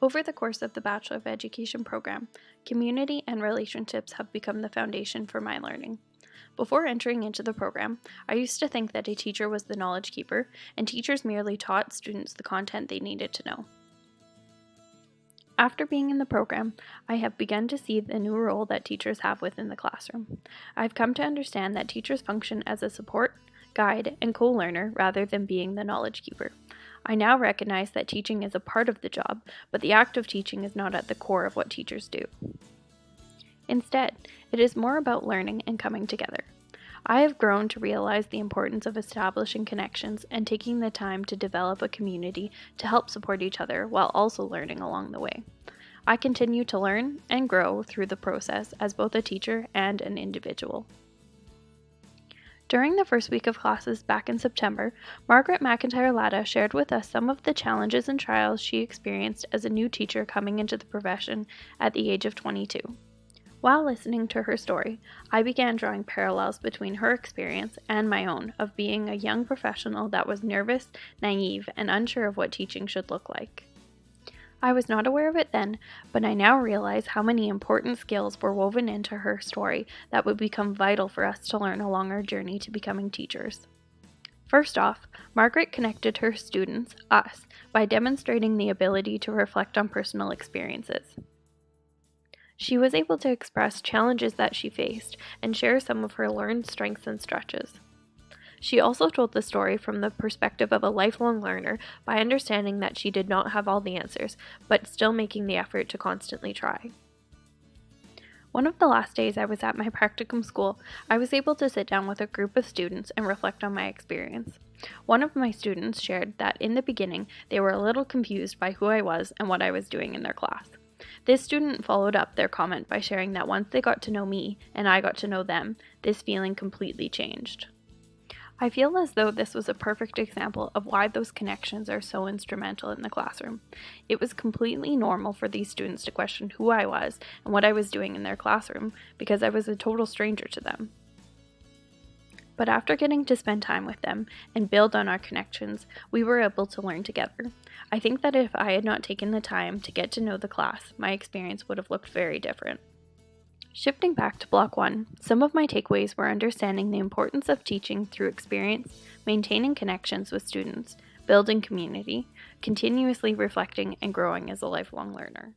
Over the course of the Bachelor of Education program, community and relationships have become the foundation for my learning. Before entering into the program, I used to think that a teacher was the knowledge keeper, and teachers merely taught students the content they needed to know. After being in the program, I have begun to see the new role that teachers have within the classroom. I've come to understand that teachers function as a support, guide, and co-learner rather than being the knowledge keeper. I now recognize that teaching is a part of the job, but the act of teaching is not at the core of what teachers do. Instead, it is more about learning and coming together. I have grown to realize the importance of establishing connections and taking the time to develop a community to help support each other while also learning along the way. I continue to learn and grow through the process as both a teacher and an individual. During the first week of classes back in September, Margaret McIntyre Latta shared with us some of the challenges and trials she experienced as a new teacher coming into the profession at the age of 22. While listening to her story, I began drawing parallels between her experience and my own of being a young professional that was nervous, naive, and unsure of what teaching should look like. I was not aware of it then, but I now realize how many important skills were woven into her story that would become vital for us to learn along our journey to becoming teachers. First off, Margaret connected her students, us, by demonstrating the ability to reflect on personal experiences. She was able to express challenges that she faced and share some of her learned strengths and stretches. She also told the story from the perspective of a lifelong learner by understanding that she did not have all the answers, but still making the effort to constantly try. One of the last days I was at my practicum school, I was able to sit down with a group of students and reflect on my experience. One of my students shared that in the beginning, they were a little confused by who I was and what I was doing in their class. This student followed up their comment by sharing that once they got to know me and I got to know them, this feeling completely changed. I feel as though this was a perfect example of why those connections are so instrumental in the classroom. It was completely normal for these students to question who I was and what I was doing in their classroom because I was a total stranger to them. But after getting to spend time with them and build on our connections, we were able to learn together. I think that if I had not taken the time to get to know the class, my experience would have looked very different. Shifting back to Block 1, some of my takeaways were understanding the importance of teaching through experience, maintaining connections with students, building community, continuously reflecting and growing as a lifelong learner.